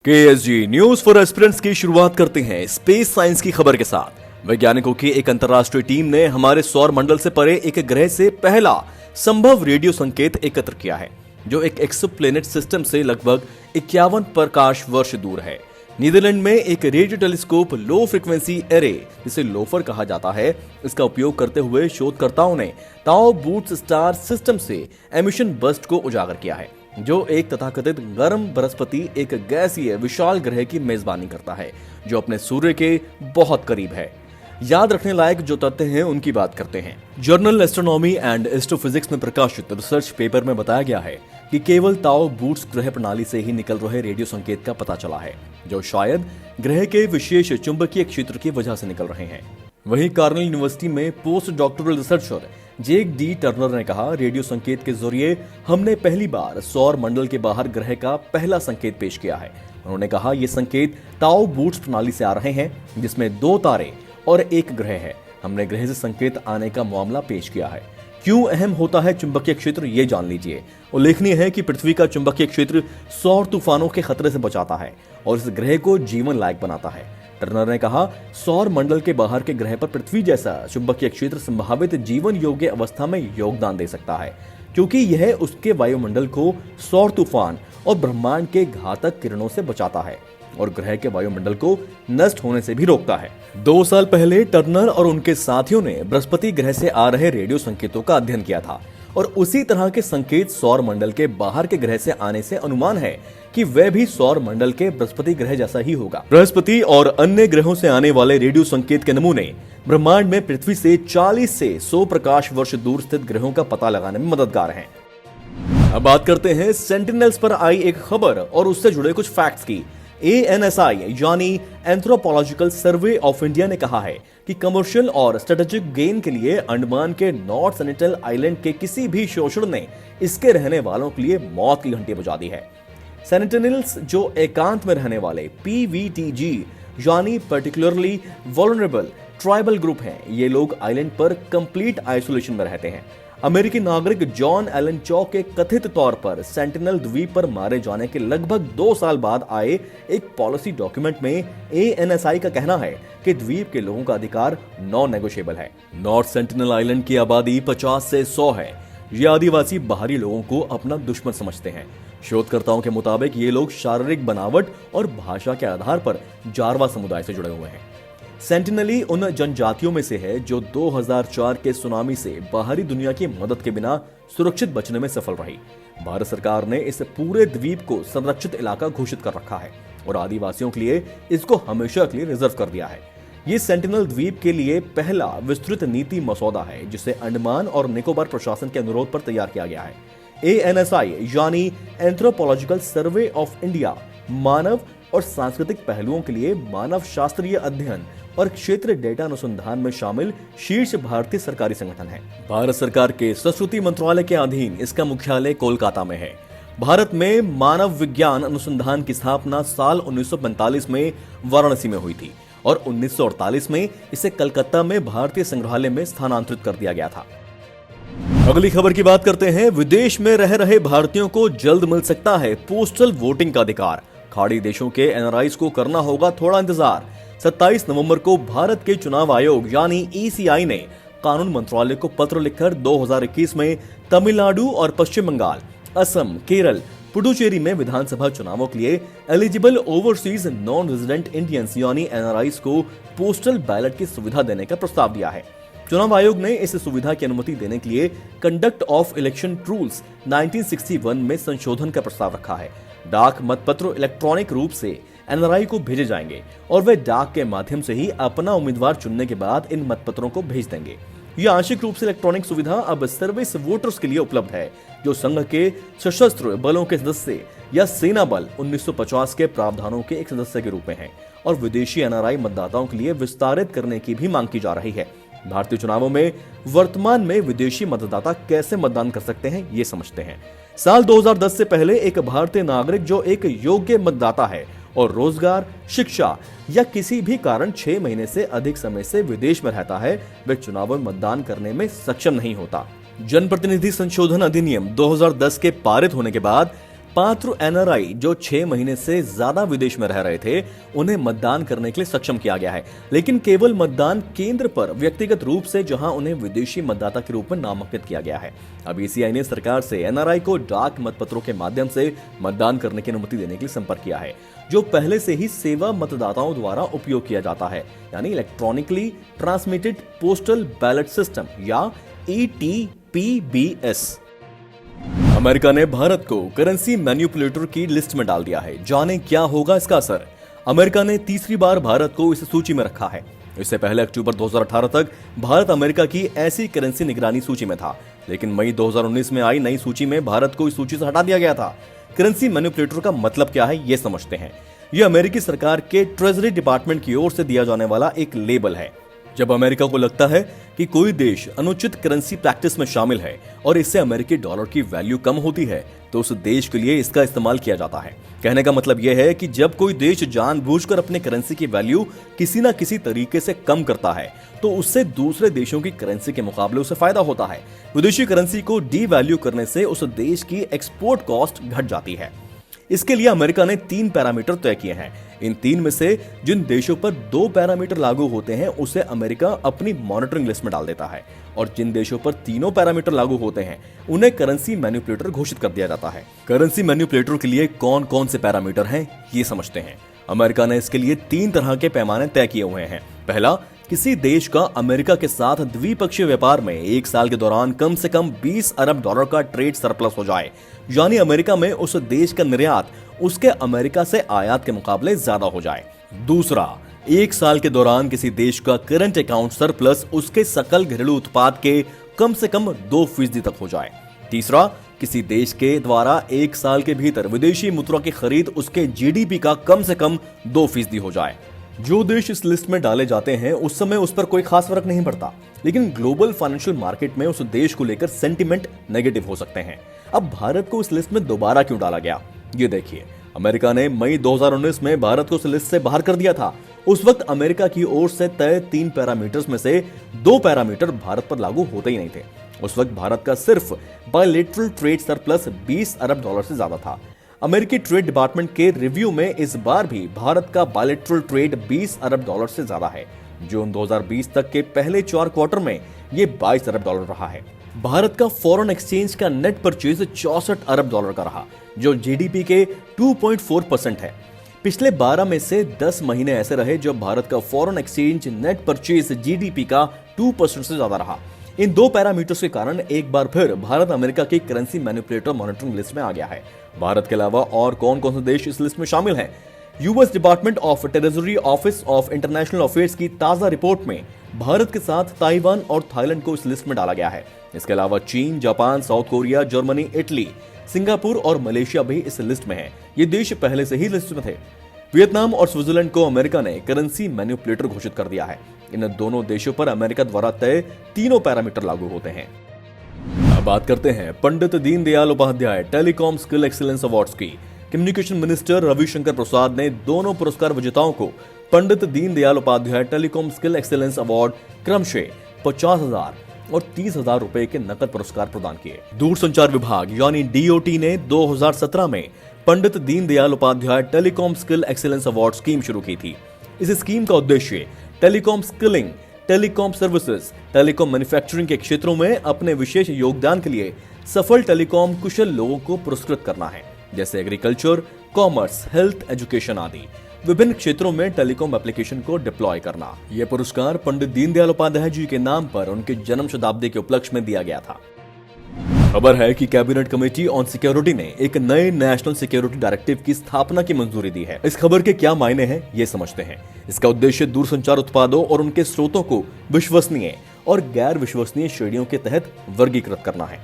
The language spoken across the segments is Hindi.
केएसजी न्यूज फॉर एस्पिरेंट्स की शुरुआत करते हैं स्पेस साइंस की खबर के साथ। वैज्ञानिकों की एक अंतर्राष्ट्रीय टीम ने हमारे सौर मंडल से परे एक ग्रह से पहला संभव रेडियो संकेत एकत्र किया है, जो एक एक्सोप्लैनेट सिस्टम से लगभग 51 प्रकाश वर्ष दूर है। नीदरलैंड में एक radio telescope low frequency array, जिसे लोफर कहा जाता है, इसका उपयोग करते हुए शोधकर्ताओं ने ताओ बूट्स स्टार सिस्टम से एमिशन बर्स्ट को उजागर किया है, जो एक तथाकथित गर्म बृहस्पति, एक गैसीय विशाल ग्रह की मेजबानी करता है जो अपने सूर्य के बहुत करीब है। याद रखने लायक जो तथ्य हैं उनकी बात करते हैं। जर्नल एस्ट्रोनॉमी एंड एस्ट्रोफिजिक्स में प्रकाशित रिसर्च पेपर में बताया गया है कि केवल ताओ बूट्स ग्रह प्रणाली से ही निकल रहे रेडियो संकेत का पता चला है, जो शायद ग्रह के विशेष चुंबकीय क्षेत्र की वजह से निकल रहे हैं। वहीं कार्नेल यूनिवर्सिटी में पोस्ट डॉक्टरल रिसर्चर जेक डी टर्नर ने कहा, रेडियो संकेत के जरिए हमने पहली बार सौर मंडल के बाहर ग्रह का पहला संकेत पेश किया है। उन्होंने कहा, ये संकेत ताओ बूट्स प्रणाली से आ रहे हैं, जिसमें 2 तारे और 1 ग्रह है। हमने ग्रह से संकेत आने का मामला पेश किया है। क्यों अहम होता है चुंबकीय क्षेत्र, ये जान लीजिए। उल्लेखनीय है कि पृथ्वी का चुंबकीय क्षेत्र सौर तूफानों के खतरे से बचाता है और इस ग्रह को जीवन लायक बनाता है। टर्नर ने कहा, सौर मंडल के बाहर के ग्रह पर पृथ्वी जैसा चुंबकीय क्षेत्र संभावित जीवन योग्य अवस्था में योगदान दे सकता है, क्योंकि यह उसके वायुमंडल को सौर तूफान और ब्रह्मांड के घातक किरणों से बचाता है और ग्रह के वायुमंडल को नष्ट होने से भी रोकता है। 2 साल पहले टर्नर और उनके साथियों ने बृहस्पति ग्रह से आ रहे रेडियो संकेतों का अध्ययन किया था और उसी तरह के संकेत सौर मंडल के बाहर के ग्रह से आने से अनुमान है कि वह भी सौर मंडल के बृहस्पति ग्रह जैसा ही होगा। बृहस्पति और अन्य ग्रहों से आने वाले रेडियो संकेत के नमूने ब्रह्मांड में पृथ्वी से 40 से 100 प्रकाश वर्ष दूर स्थित ग्रहों का पता लगाने में मददगार हैं। अब बात करते हैं सेंटिनल्स पर आई एक खबर और उससे जुड़े कुछ फैक्ट्स की। ANSI यानी एंथ्रोपोलॉजिकल सर्वे ऑफ इंडिया ने कहा है कि कमर्शियल और स्ट्रेटेजिक गेन के लिए अंडमान के नॉर्थ सेंटिनल आइलैंड के किसी भी शोषण ने इसके रहने वालों के लिए मौत की घंटी बजा दी है। सेंटिनल्स, जो एकांत में रहने वाले PVTG यानी पर्टिकुलरली वल्नरेबल ट्राइबल ग्रुप हैं, ये लोग आइलैंड पर कंप्लीट आइसोलेशन में रहते हैं। अमेरिकी नागरिक जॉन एलन चॉ के कथित तौर पर सेंटिनल द्वीप पर मारे जाने के लगभग 2 साल बाद आए एक पॉलिसी डॉक्यूमेंट में ANSI का कहना है कि द्वीप के लोगों का अधिकार नॉन नेगोशिएबल है। नॉर्थ सेंटिनल आइलैंड की आबादी 50 से 100 है। ये आदिवासी बाहरी लोगों को अपना दुश्मन समझते हैं। शोधकर्ताओं के मुताबिक ये लोग शारीरिक बनावट और भाषा के आधार पर जारवा समुदाय से जुड़े हुए हैं। सेंटिनली उन जनजातियों में से है जो 2004 के सुनामी से बाहरी दुनिया की मदद के बिना सुरक्षित बचने में सफल रही। भारत सरकार ने इस पूरे द्वीप को संरक्षित इलाका घोषित कर रखा है और आदिवासियों के लिए इसको हमेशा के लिए रिजर्व कर दिया है। ये सेंटिनल द्वीप के लिए पहला विस्तृत नीति मसौदा है, जिसे अंडमान और निकोबार प्रशासन के अनुरोध पर तैयार किया गया है। ANSI यानी एंथ्रोपोलॉजिकल सर्वे ऑफ इंडिया मानव और सांस्कृतिक पहलुओं के लिए मानव शास्त्रीय अध्ययन और क्षेत्र डेटा अनुसंधान में शामिल शीर्ष भारतीय सरकारी संगठन है। भारत सरकार के संस्कृति मंत्रालय के अधीन इसका मुख्यालय कोलकाता में है। भारत में मानव विज्ञान अनुसंधान की स्थापना साल 1945 में वाराणसी में हुई थी और 1948 में इसे कलकत्ता में भारतीय संग्रहालय में स्थानांतरित कर दिया गया था। अगली खबर की बात करते हैं। विदेश में रह रहे भारतीयों को जल्द मिल सकता है पोस्टल वोटिंग का अधिकार। खाड़ी देशों के NRIs को करना होगा थोड़ा इंतजार। 27 नवंबर को भारत के चुनाव आयोग यानी ECI ने कानून मंत्रालय को पत्र लिखकर 2021 में तमिलनाडु और पश्चिम बंगाल, असम, केरल, पुडुचेरी में विधानसभा चुनावों के लिए eligible overseas non resident Indians यानी NRIs को पोस्टल बैलेट की सुविधा देने का प्रस्ताव दिया है। चुनाव आयोग ने इस सुविधा की अनुमति देने के लिए कंडक्ट ऑफ इलेक्शन रूल्स 1961 में संशोधन का प्रस्ताव रखा है। डाक मतपत्र इलेक्ट्रॉनिक रूप से NRI को भेजे जाएंगे और वे डाक के माध्यम से ही अपना उम्मीदवार चुनने के बाद इन मतपत्रों को भेज देंगे। यह आंशिक रूप से इलेक्ट्रॉनिक सुविधा अब सर्विस वोटर्स के लिए उपलब्ध है, जो संघ के सशस्त्र बलों के सदस्य या सेना बल 1950 के प्रावधानों के एक सदस्य के रूप में है और विदेशी NRI मतदाताओं के लिए विस्तारित करने की भी मांग की जा रही है। भारतीय चुनावों में वर्तमान में विदेशी मतदाता कैसे मतदान कर सकते हैं, ये समझते हैं। साल 2010 से पहले एक भारतीय नागरिक जो एक योग्य मतदाता है और रोजगार, शिक्षा या किसी भी कारण 6 महीने से अधिक समय से विदेश में रहता है, वह चुनाव में मतदान करने में सक्षम नहीं होता। जनप्रतिनिधि संशोधन अधिनियम 2010 के पारित होने के बाद पात्र एनआरआई जो 6 महीने से ज्यादा विदेश में रह रहे थे उन्हें मतदान करने के लिए सक्षम किया गया है, लेकिन केवल मतदान केंद्र पर व्यक्तिगत रूप से, जहां उन्हें विदेशी मतदाता के रूप में नामांकित किया गया है। अब ईसीआई ने सरकार से एनआरआई को डाक मतपत्रों के माध्यम से मतदान करने की अनुमति देने के लिए संपर्क किया है, जो पहले से ही सेवा मतदाताओं द्वारा उपयोग किया जाता है, यानी electronically transmitted postal ballot system या ETPBS। अमेरिका ने भारत को करेंसी मैनिपुलेटर की लिस्ट में डाल दिया है। जाने क्या होगा इसका असर। अमेरिका ने तीसरी बार भारत को इस सूची में रखा है। इससे पहले अक्टूबर 2018 तक भारत अमेरिका की ऐसी करेंसी निगरानी सूची में था, लेकिन मई 2019 में आई नई सूची में भारत को इस सूची से हटा दिया गया था। करेंसी मैनिपुलेटर का मतलब क्या है, ये समझते हैं। यह अमेरिकी सरकार के ट्रेजरी डिपार्टमेंट की ओर से दिया जाने वाला एक लेबल है। जब अमेरिका को लगता है कि कोई देश अनुचित करेंसी प्रैक्टिस में शामिल है और इससे अमेरिकी डॉलर की वैल्यू कम होती है, तो उस देश के लिए इसका इस्तेमाल किया जाता है। कहने का मतलब यह है कि जब कोई देश जानबूझकर अपने करेंसी की वैल्यू किसी न किसी तरीके से कम करता है, तो उससे दूसरे देशों की करेंसी के मुकाबले उसे फायदा होता है। विदेशी करेंसी को डी वैल्यू करने से उस देश की एक्सपोर्ट कॉस्ट घट जाती है। इसके लिए अमेरिका ने 3 पैरामीटर तय किए हैं। इन 3 में से जिन देशों पर 2 पैरामीटर लागू होते हैं उसे अमेरिका अपनी मॉनिटरिंग लिस्ट में डाल देता है, और जिन देशों पर तीनों पैरामीटर लागू होते हैं उन्हें करेंसी मैनिपुलेटर घोषित कर दिया जाता है। करेंसी मैनिपुलेटर के लिए कौन कौन से पैरामीटर हैं, ये समझते हैं। अमेरिका ने इसके लिए 3 तरह के पैमाने तय किए हुए हैं। पहला, किसी देश का अमेरिका के साथ द्विपक्षीय व्यापार में 1 साल के दौरान कम से कम $20 अरब का ट्रेड सरप्लस हो जाए, यानी अमेरिका में उस देश का निर्यात उसके अमेरिका से आयात के मुकाबले ज्यादा हो जाए। दूसरा, 1 साल के दौरान किसी देश का करंट अकाउंट सरप्लस उसके सकल घरेलू उत्पाद के कम से कम 2% तक हो जाए। तीसरा, किसी देश के द्वारा 1 साल के भीतर विदेशी मुद्रा की खरीद उसके जीडीपी का कम से कम 2% हो जाए। जो देश इस लिस्ट में डाले जाते हैं उस समय उस पर कोई खास फर्क नहीं पड़ता, लेकिन ग्लोबल फाइनेंशियल मार्केट में उस देश को लेकर सेंटिमेंट नेगेटिव हो सकते हैं। अब भारत को इस लिस्ट में दोबारा क्यों डाला गया, ये देखिए। अमेरिका ने मई 2019 में भारत को इस लिस्ट से बाहर कर दिया था। उस वक्त अमेरिका की ओर से तय 3 पैरामीटर्स में से 2 पैरामीटर भारत पर लागू होते ही नहीं थे। उस वक्त भारत का सिर्फ बायलैटरल ट्रेड सरप्लस $20 अरब से ज्यादा था। अमेरिकी ट्रेड डिपार्टमेंट के रिव्यू में इस बार भी भारत का बायलैटरल ट्रेड $20 अरब से ज्यादा है। जून 2020 तक के पहले 4 क्वार्टर में ये $22 अरब रहा है। भारत का फॉरेन एक्सचेंज का नेट परचेज $64 अरब का रहा, जो जीडीपी के 2.4% है। पिछले 12 में से 10 महीने ऐसे रहे जब भारत का foreign exchange net purchase GDP का 2% से ज्यादा रहा। इन 2 पैरामीटर्स के कारण एक बार फिर भारत अमेरिका की करेंसी मैनिपुलेटर मॉनिटरिंग लिस्ट में आ गया है। भारत के अलावा और कौन कौन से देश इस लिस्ट में शामिल हैं? US department of territory office of international affairs की ताजा रिपोर्ट में भारत के साथ ताइवान और थाईलैंड को इस लिस्ट में डाला गया है। इसके अलावा चीन, Japan, south Korea, Germany, Italy, Singapore और मलेशिया भी इस लिस्ट में हैं। ये देश पहले से ही लिस्ट में थे। वियतनाम और स्विट्जरलैंड को अमेरिका ने करेंसी मैनिपुलेटर घोषित कर दिया है। इन दोनों देशों पर अमेरिका द्वारा तय 3 पैरामीटर लागू होते हैं। अब बात करते हैं Pandit Deendayal Upadhyaya telecom skill excellence awards की। कम्युनिकेशन मिनिस्टर रविशंकर प्रसाद ने दोनों पुरस्कार विजेताओं को Pandit Deendayal Upadhyaya telecom skill excellence award क्रमशः 50,000 और 30,000 रुपए के नकद पुरस्कार प्रदान किए। दूरसंचार विभाग यानी डीओटी ने 2017 में Pandit Deendayal Upadhyaya telecom skill excellence award scheme शुरू की थी। इस स्कीम का उद्देश्य telecom skilling, telecom services, telecom manufacturing के क्षेत्रों में अपने विशेष योगदान के लिए सफल टेलीकॉम कुशल लोगों को पुरस्कृत करना है, जैसे एग्रीकल्चर, कॉमर्स, हेल्थ, एजुकेशन आदि विभिन्न क्षेत्रों में टेलीकॉम एप्लीकेशन को डिप्लॉय करना। यह पुरस्कार पंडित दीनदयाल उपाध्याय जी के नाम पर उनके जन्म शताब्दी के उपलक्ष्य में दिया गया था। खबर है कि कैबिनेट कमेटी ऑन सिक्योरिटी ने एक नए नेशनल सिक्योरिटी डायरेक्टिव की स्थापना की मंजूरी दी है। इस खबर के क्या मायने हैं, ये समझते हैं। इसका उद्देश्य दूरसंचार उत्पादों और उनके स्रोतों को विश्वसनीय और गैर विश्वसनीय श्रेणियों के तहत वर्गीकृत करना है।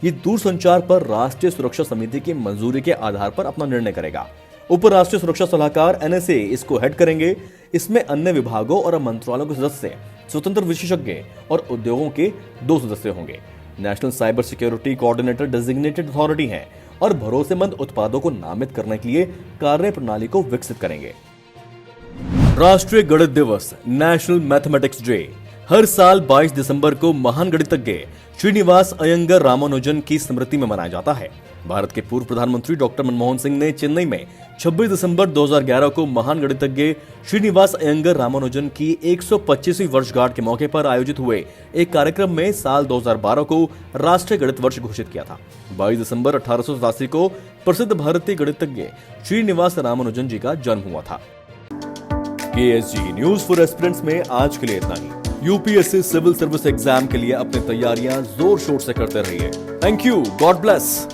ये दूरसंचार पर राष्ट्रीय सुरक्षा समिति की मंजूरी के आधार पर अपना निर्णय करेगा। उप राष्ट्रीय सुरक्षा सलाहकार एनएसए इसको हेड करेंगे। इसमें अन्य विभागों और मंत्रालयों के सदस्य, स्वतंत्र विशेषज्ञ और उद्योगों के 2 सदस्य होंगे। National cyber security coordinator designated authority हैं और भरोसेमंद उत्पादों को नामित करने के लिए कार्य प्रणाली को विकसित करेंगे। राष्ट्रीय गणित दिवस, नेशनल मैथमेटिक्स डे। हर साल 22 दिसंबर को महान गणितज्ञ श्रीनिवास अयंगर रामानुजन की स्मृति में मनाया जाता है। भारत के पूर्व प्रधानमंत्री डॉक्टर मनमोहन सिंह ने चेन्नई में 26 दिसंबर 2011 को महान गणितज्ञ श्रीनिवास अयंगर रामानुजन की 125वीं वर्षगांठ के मौके पर आयोजित हुए एक कार्यक्रम में साल 2012 को राष्ट्रीय गणित वर्ष घोषित किया था। 22 दिसंबर 1887 को प्रसिद्ध भारतीय गणितज्ञ श्रीनिवास रामानुजन जी का जन्म हुआ था। KSG न्यूज फॉर एस्पिरेंट्स में आज के लिए इतना ही। यूपीएससी सिविल सर्विस एग्जाम के लिए अपनी तैयारियां जोर शोर से करते रहिए। Thank you, God bless.